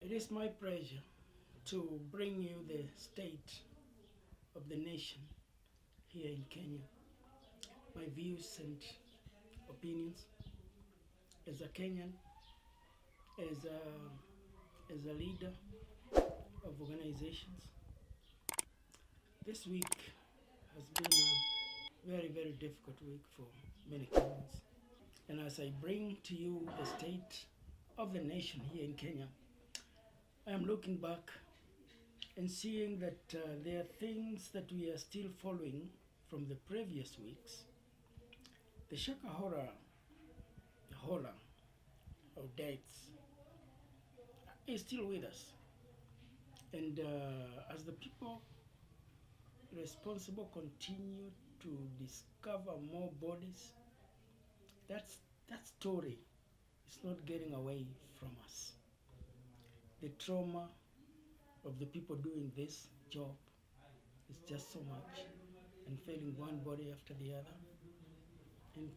It is my pleasure to bring you the state of the nation here in Kenya, my views and opinions as a Kenyan, as a leader of organizations. This week has been a very, very difficult week for many Kenyans. And as I bring to you the state of the nation here in Kenya, I am looking back and seeing that there are things that we are still following from the previous weeks. The Shakahora, the horror of deaths, is still with us. And as the people responsible continue to discover more bodies, that story is not getting away from us. The trauma of the people doing this job is just so much, and failing one body after the other. And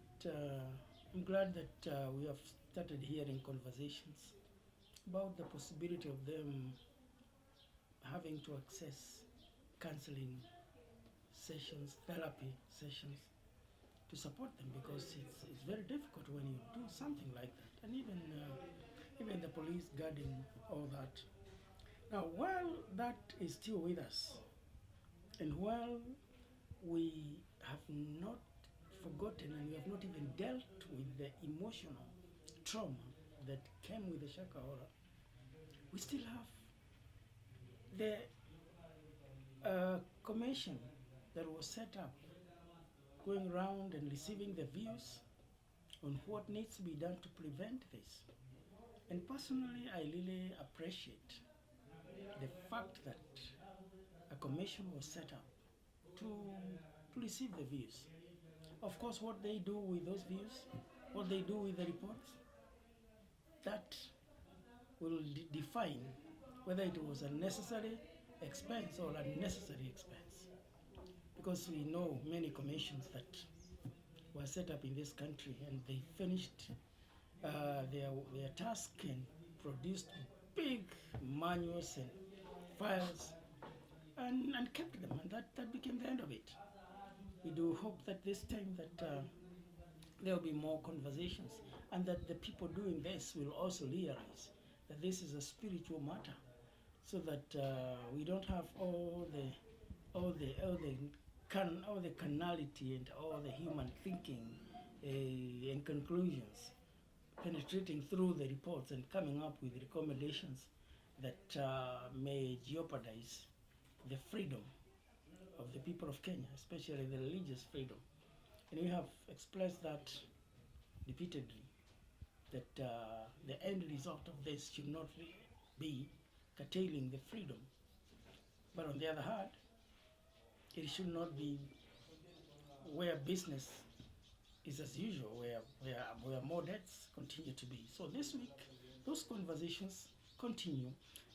I'm glad that we have started hearing conversations about the possibility of them having to access counseling sessions, therapy sessions to support them, because it's very difficult when you do something like that, and even the police guarding all that. Now, while that is still with us, and while we have not forgotten and we have not even dealt with the emotional trauma that came with the Shakaora, we still have the commission that was set up, going around and receiving the views on what needs to be done to prevent this. And personally, I really appreciate the fact that a commission was set up to receive the views. Of course, what they do with those views, what they do with the reports, that will define whether it was a necessary expense or unnecessary expense. Because we know many commissions that were set up in this country, and they finished their task and produced big manuals and files and kept them, and that became the end of it. We do hope that this time that there will be more conversations, and that the people doing this will also realize that this is a spiritual matter, so that we don't have all the carnality and all the human thinking and conclusions penetrating through the reports and coming up with recommendations that may jeopardize the freedom of the people of Kenya, especially the religious freedom. And we have expressed that repeatedly, that the end result of this should not be curtailing the freedom. But on the other hand, it should not be where business is as usual, where more debts continue to be. So this week, those conversations continue.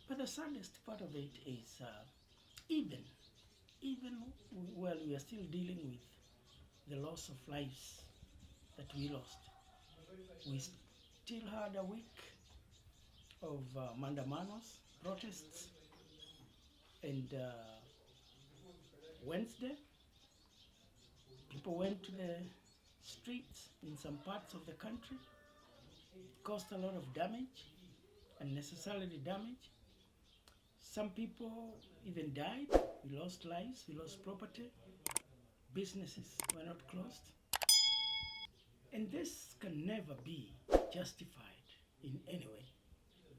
But the saddest part of it is even while we are still dealing with the loss of lives that we lost, we still had a week of mandamanos, protests, and Wednesday, people went to the streets in some parts of the country, caused a lot of damage, unnecessarily damage. Some people even died. We lost lives, we lost property, businesses were not closed. And this can never be justified in any way.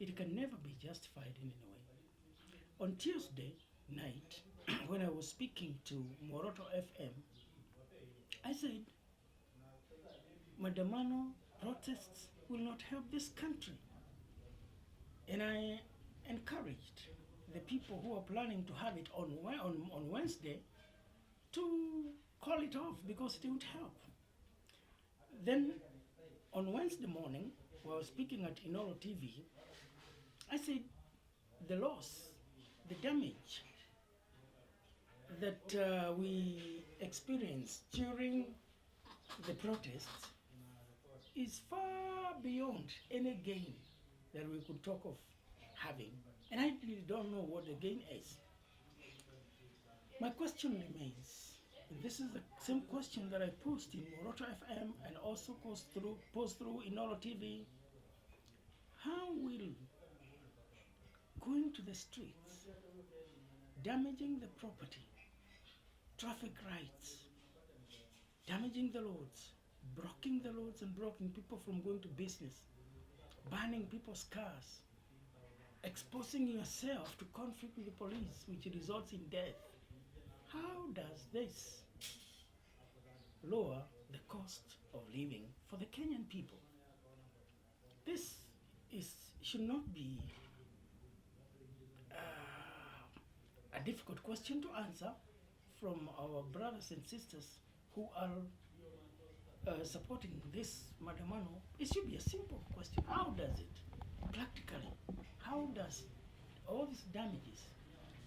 It can never be justified in any way. On Tuesday night, when I was speaking to Moroto FM, I said, Madamano protests will not help this country. And I encouraged the people who are planning to have it on Wednesday to call it off, because it won't help. Then on Wednesday morning, while I was speaking at Inoro TV, I said the loss, the damage that we experienced during the protests is far beyond any gain that we could talk of having. completely don't know what the gain is. My question remains, and this is the same question that I posed in Moroto FM and also post through Inolo TV. How will going to the streets, damaging the property, traffic rights, damaging the roads, blocking the roads and blocking people from going to business, burning people's cars, exposing yourself to conflict with the police, which results in death. How does this lower the cost of living for the Kenyan people? This should not be a difficult question to answer from our brothers and sisters who are supporting this Madamano. It should be a simple question. How does it, practically, how does all these damages,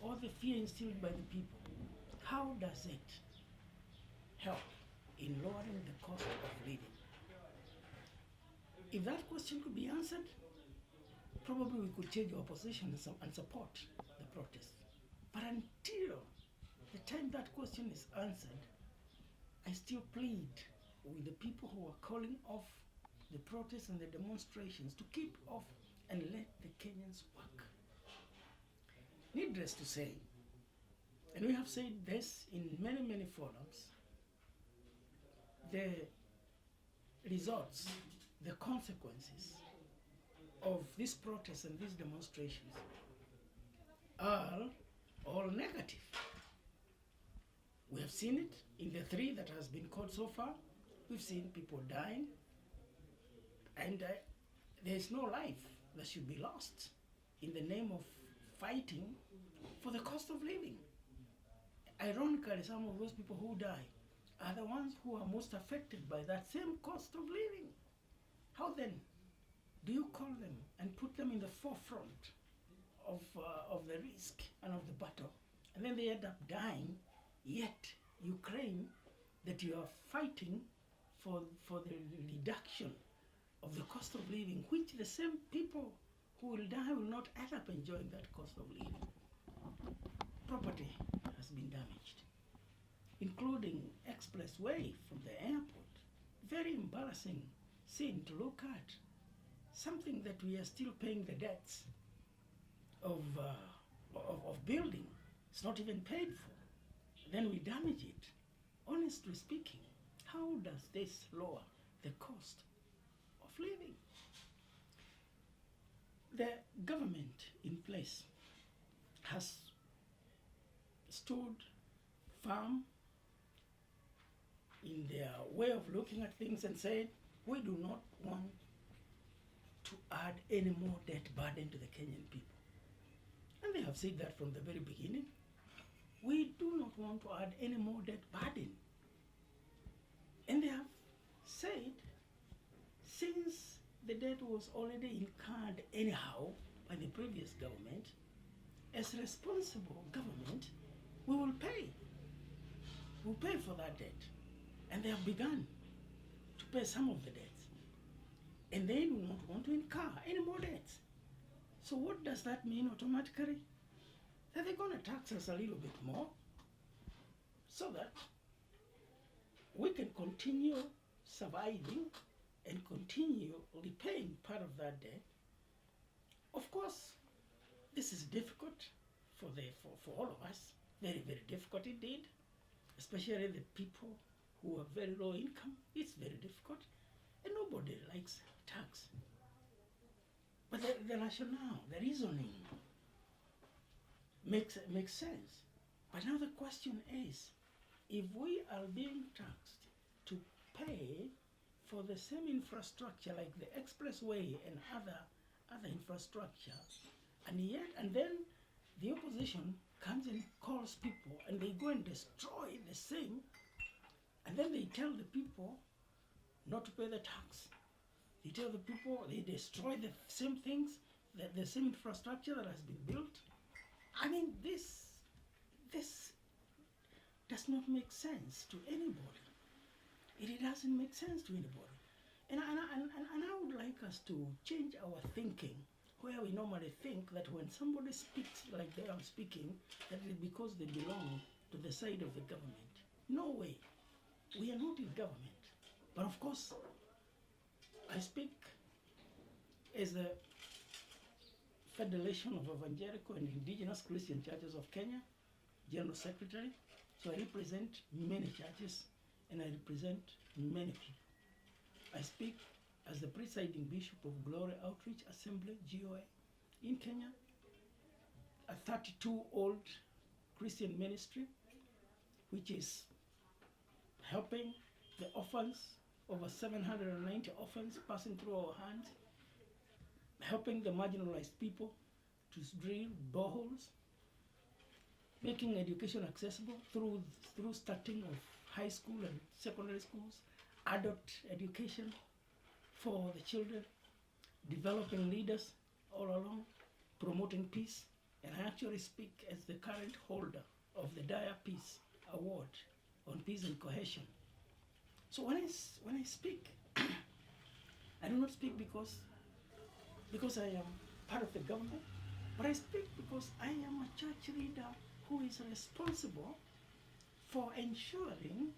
all the fear instilled by the people, how does it help in lowering the cost of living? If that question could be answered, probably we could change our position and support the protest. But until the time that question is answered, I still plead with the people who are calling off the protests and the demonstrations to keep off and let the Kenyans work. Needless to say, and we have said this in many, many forums, the results, the consequences of these protests and these demonstrations are all negative. We have seen it in the 3 that has been caught so far. We've seen people dying, and there is no life that should be lost in the name of fighting for the cost of living. Ironically, some of those people who die are the ones who are most affected by that same cost of living. How then do you call them and put them in the forefront of the risk and of the battle, and then they end up dying, yet you claim that you are fighting for the reduction of the cost of living, which the same people who will die will not end up enjoying that cost of living. Property has been damaged, including expressway from the airport. Very embarrassing scene to look at. Something that we are still paying the debts of building. It's not even paid for. Then we damage it. Honestly speaking, how does this lower the cost of living? The government in place has stood firm in their way of looking at things and said, we do not want to add any more debt burden to the Kenyan people. And they have said that from the very beginning. We do not want to add any more debt burden. And they have said, since the debt was already incurred anyhow by the previous government, as responsible government, we will pay. We'll pay for that debt. And they have begun to pay some of the debts. And they do not want to incur any more debts. So what does that mean automatically? That they're going to tax us a little bit more so that we can continue surviving and continue repaying part of that debt. Of course, this is difficult for all of us. Very, very difficult indeed, especially the people who are very low income. It's very difficult, and nobody likes tax. But the rationale, the reasoning makes sense. But now the question is, if we are being taxed to pay for the same infrastructure like the expressway and other infrastructure, and then the opposition comes and calls people and they go and destroy the same, and then they tell the people not to pay the tax. They tell the people, they destroy the same things, the same infrastructure that has been built. I mean, this does not make sense to anybody. It doesn't make sense to anybody. And I would like us to change our thinking where we normally think that when somebody speaks like they are speaking, that it is because they belong to the side of the government. No way. We are not in government. But of course, I speak as the Federation of Evangelical and Indigenous Christian Churches of Kenya, General Secretary. So I represent many churches and I represent many people. I speak as the presiding bishop of Glory Outreach Assembly, GOA, in Kenya, a 32-old Christian ministry, which is helping the orphans, over 790 orphans passing through our hands, helping the marginalized people to drill boreholes, making education accessible through starting of high school and secondary schools, adult education for the children, developing leaders all along, promoting peace. And I actually speak as the current holder of the Dire Peace Award on Peace and Cohesion. So when I speak, I do not speak because I am part of the government, but I speak because I am a church leader who is responsible for ensuring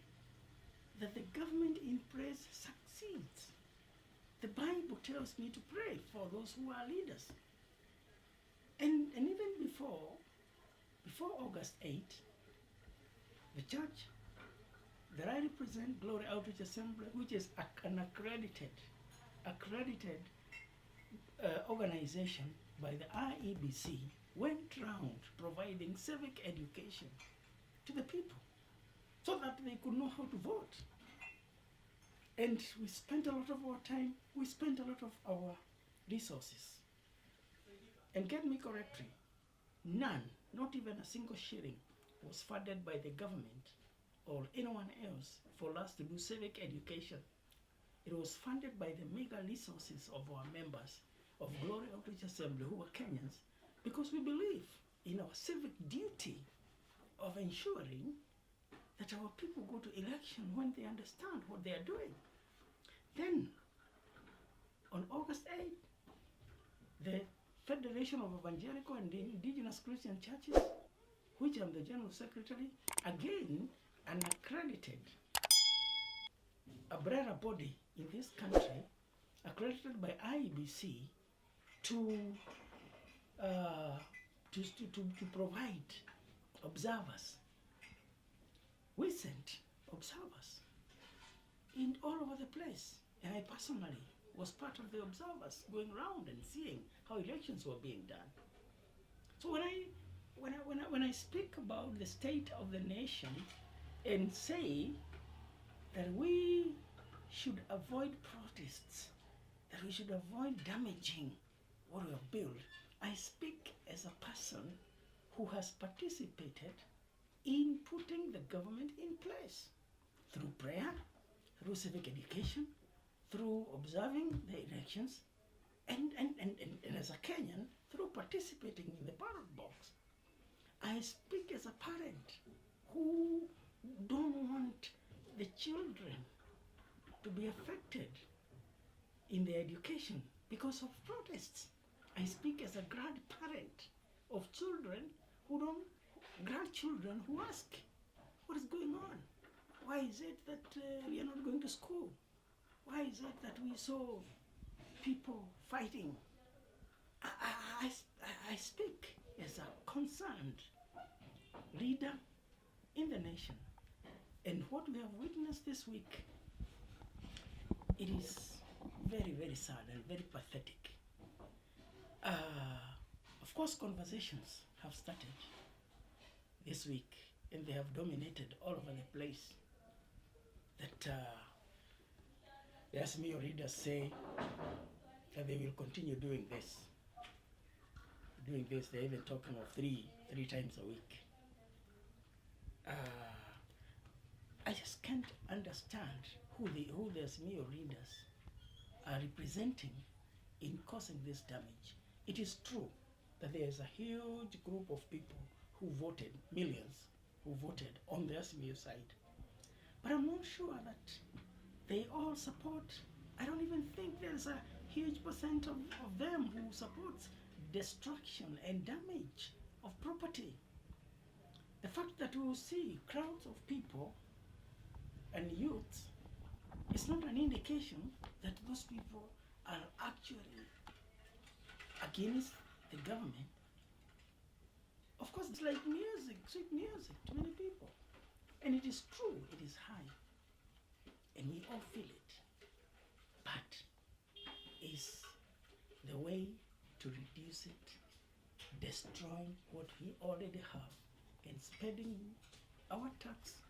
that the government in place succeeds. The Bible tells me to pray for those who are leaders. And even before August 8, the church that I represent, Glory Outreach Assembly, which is an accredited organization by the IEBC, went round providing civic education to the people so that they could know how to vote. And we spent a lot of our time, we spent a lot of our resources. And get me correctly, none, not even a single shilling, was funded by the government or anyone else for us to do civic education. It was funded by the meager resources of our members of Glory Outreach Assembly who were Kenyans, because we believe in our civic duty of ensuring that our people go to election when they understand what they are doing. Then, on August 8th, the Federation of Evangelical and Indigenous Christian Churches, which I'm the General Secretary, again an accredited umbrella body in this country, accredited by IEBC, to provide observers. We sent observers in all over the place, and I personally was part of the observers going around and seeing how elections were being done. So when I speak about the state of the nation and say that we should avoid protests, that we should avoid damaging what we have built, I speak as a person who has participated in putting the government in place through prayer, through civic education, through observing the elections, and as a Kenyan, through participating in the ballot box. I speak as a parent who don't want the children to be affected in their education because of protests. I speak as a grandparent of grandchildren who ask, what is going on? Why is it that we are not going to school? Why is it that we saw people fighting? I speak as a concerned leader in the nation. And what we have witnessed this week, it is very, very sad and very pathetic. Of course, conversations have started this week, and they have dominated all over the place. That the ASMEO readers say that they will continue doing this. They're even talking of three times a week. I just can't understand who the ASMEO readers are representing in causing this damage. It is true that there is a huge group of people who voted, millions, who voted on the ASMEO side. But I'm not sure that they all support. I don't even think there's a huge percent of them who supports destruction and damage of property. The fact that we will see crowds of people and youths is not an indication that those people are actually against the government. Of course, it's like music, sweet music to many people. And it is true, it is high. And we all feel it. But is the way to reduce it destroying what we already have and spending our tax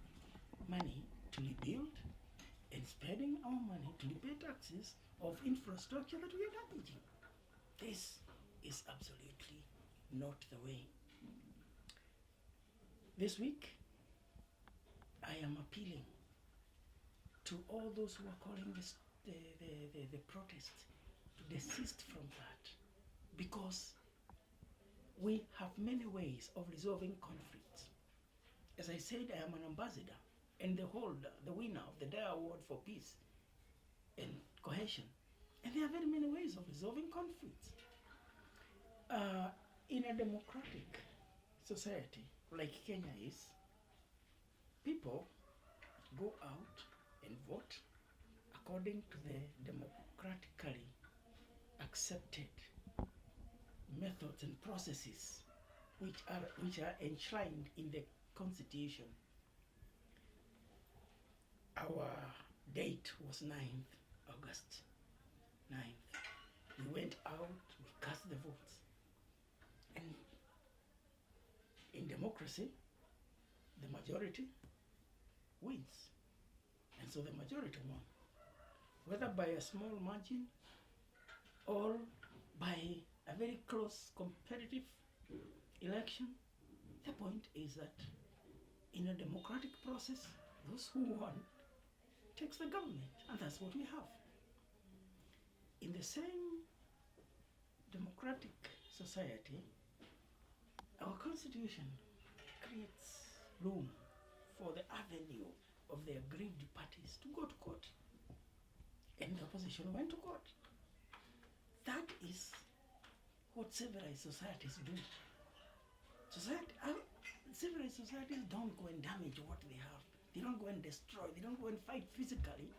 money to rebuild and spending our money to pay taxes of infrastructure that we are damaging? This is absolutely not the way. This week, I am appealing to all those who are calling this, the protests to desist from that, because we have many ways of resolving conflicts. As I said, I am an ambassador and the holder, the winner of the Dyer Award for Peace and Cohesion. And there are very many ways of resolving conflicts. In a democratic society like Kenya is, people go out and vote according to the democratically accepted methods and processes which are enshrined in the Constitution. Our date was 9th August 9th. We went out, we cast the votes. And in democracy, the majority wins. And so the majority won. Whether by a small margin or by a very close competitive election, the point is that in a democratic process, those who won takes the government, and that's what we have. In the same democratic society, our constitution creates room for the avenue of the aggrieved parties to go to court. And the opposition went to court. That is what civilized societies do. Civilized societies don't go and damage what they have. They don't go and destroy. They don't go and fight physically.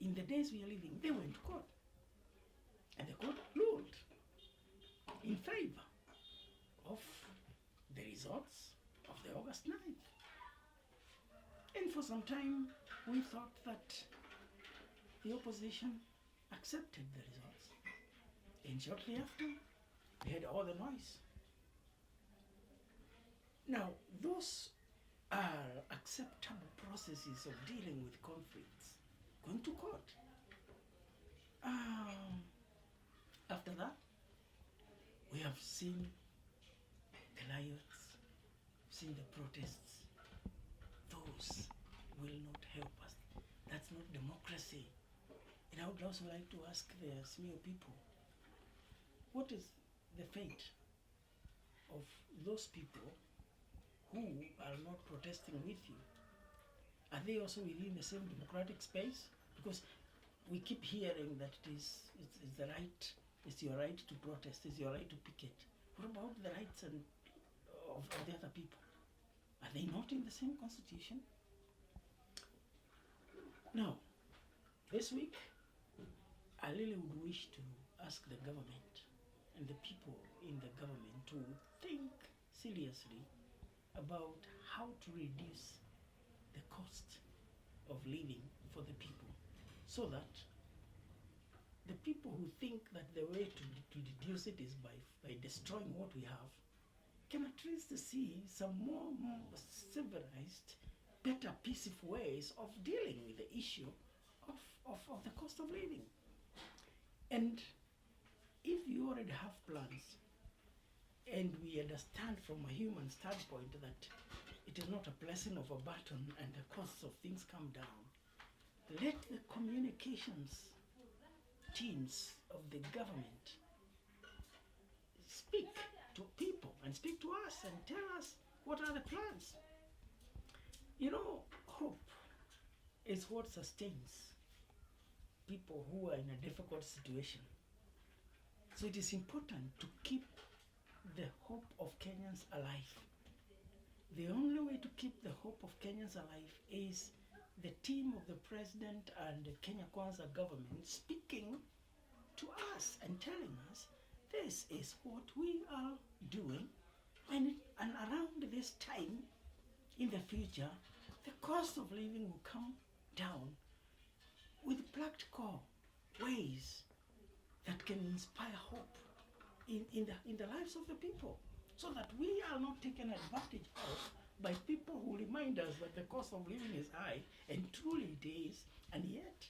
In the days we are living, they went to court. And the court ruled in favor of the results of the August 9th. And for some time, we thought that the opposition accepted the results. And shortly after, we had all the noise. Now, those are acceptable processes of dealing with conflicts. Going to court. After that, we have seen the riots, seen the protests. Those will not help us. That's not democracy. And I would also like to ask the Smeo people, what is the fate of those people who are not protesting with you? Are they also within the same democratic space? Because we keep hearing that it's the right, it's your right to protest, it's your right to picket. What about the rights of the other people? Are they not in the same constitution? Now, this week, I really would wish to ask the government and the people in the government to think seriously about how to reduce the cost of living for the people, so that the people who think that the way to reduce it is by destroying what we have can at least see some more civilized, better, peaceful ways of dealing with the issue of the cost of living. And if you already have plans, and we understand from a human standpoint that it is not a blessing of a button and the costs of things come down, let the communications teams of the government speak to people and speak to us and tell us what are the plans. You know, hope is what sustains people who are in a difficult situation. So it is important to keep the hope of Kenyans alive. The only way to keep the hope of Kenyans alive is the team of the president and the Kenya Kwanza government speaking to us and telling us this is what we are doing, and around this time in the future, the cost of living will come down with practical ways that can inspire hope in the lives of the people, so that we are not taken advantage of by people who remind us that the cost of living is high, and truly it is, and yet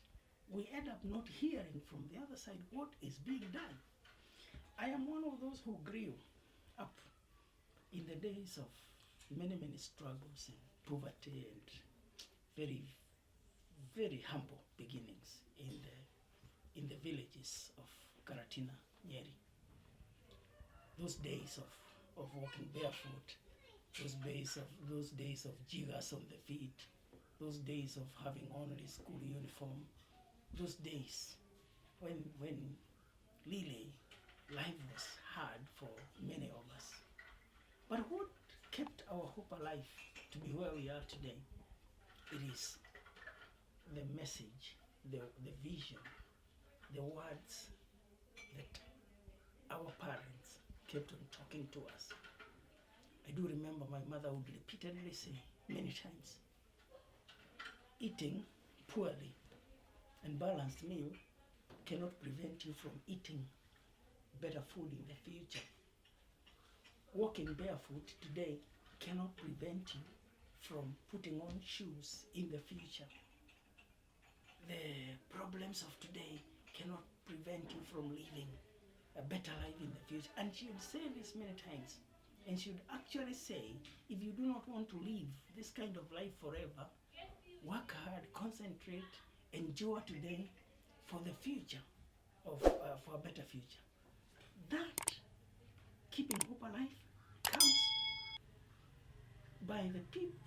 we end up not hearing from the other side what is being done. I am one of those who grew up in the days of many struggles and poverty and very, very humble beginnings in the villages of Karatina, Nyeri. Those days of walking barefoot, those days of jiggers on the feet, those days of having only school uniform, those days when really life was hard for many of us. But what kept our hope alive to be where we are today, it is the message, the vision, the words that our parents kept on talking to us. I do remember my mother would repeatedly say many times, eating poorly and balanced meal cannot prevent you from eating better food in the future. Walking barefoot today cannot prevent you from putting on shoes in the future. The problems of today cannot prevent you from living a better life in the future. And she would say this many times. And she would actually say, if you do not want to live this kind of life forever, work hard, concentrate, endure today for the future, for a better future. That keeping hope alive comes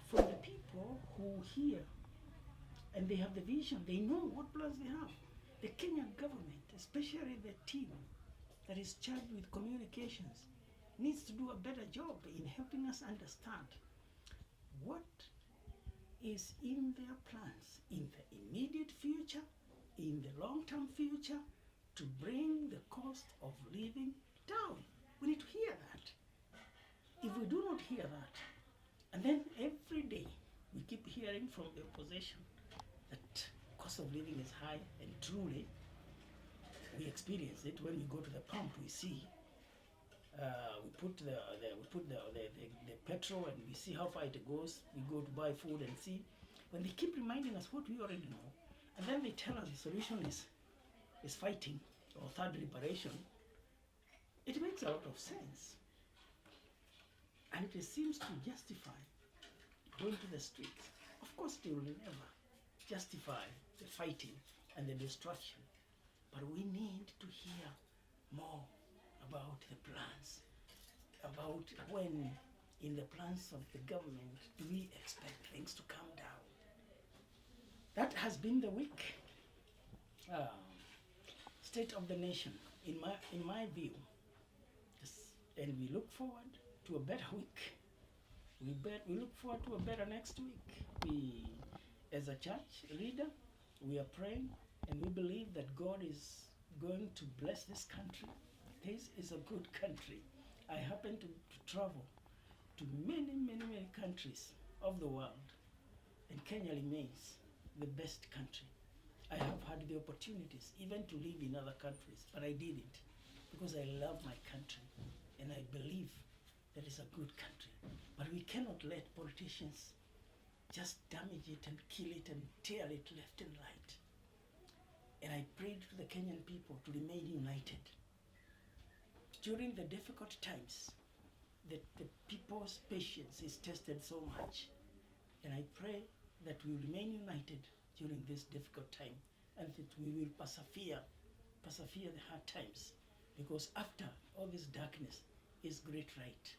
from the people who hear, and they have the vision. They know what plans they have. The Kenyan government, especially the team that is charged with communications, needs to do a better job in helping us understand what is in their plans in the immediate future, in the long-term future, to bring the cost of living down. We need to hear that. If we do not hear that, and then every day we keep hearing from the opposition that cost of living is high, and truly we experience it when we go to the pump. We see we put the petrol and we see how far it goes. We go to buy food and see. When they keep reminding us what we already know, and then they tell us the solution is fighting or third liberation, it makes a lot of sense. And it seems to justify going to the streets. Of course, it will never justify the fighting and the destruction. But we need to hear more about the plans, about when in the plans of the government do we expect things to come down. That has been the week state of the nation, in my view. And we look forward to a better week. We look forward to a better next week. We, as a church leader, we are praying and we believe that God is going to bless this country. This is a good country. I happen to travel to many countries of the world, and Kenya remains the best country. I have had the opportunities even to live in other countries, but I did it because I love my country and I believe that it's a good country. But we cannot let politicians just damage it and kill it and tear it left and right. And I prayed to the Kenyan people to remain united. During the difficult times, the people's patience is tested so much. And I pray that we remain united during this difficult time, and that we will persevere the hard times, because after all this darkness is great light.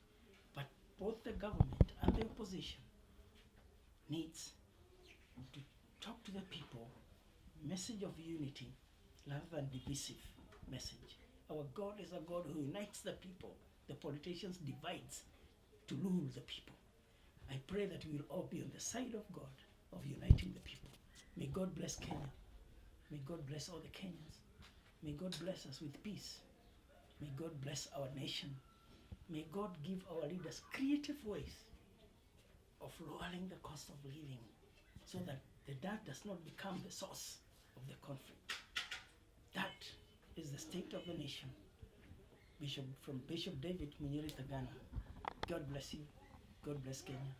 But both the government and the opposition needs to talk to the people, message of unity rather than divisive message. Our God is a God who unites the people. The politicians divides to rule the people. I pray that we will all be on the side of God, of uniting the people. May God bless Kenya. May God bless all the Kenyans. May God bless us with peace. May God bless our nation. May God give our leaders creative ways of lowering the cost of living so that that does not become the source of the conflict. That is the state of the nation. Bishop David Munyiri Thagana. God bless you. God bless Kenya.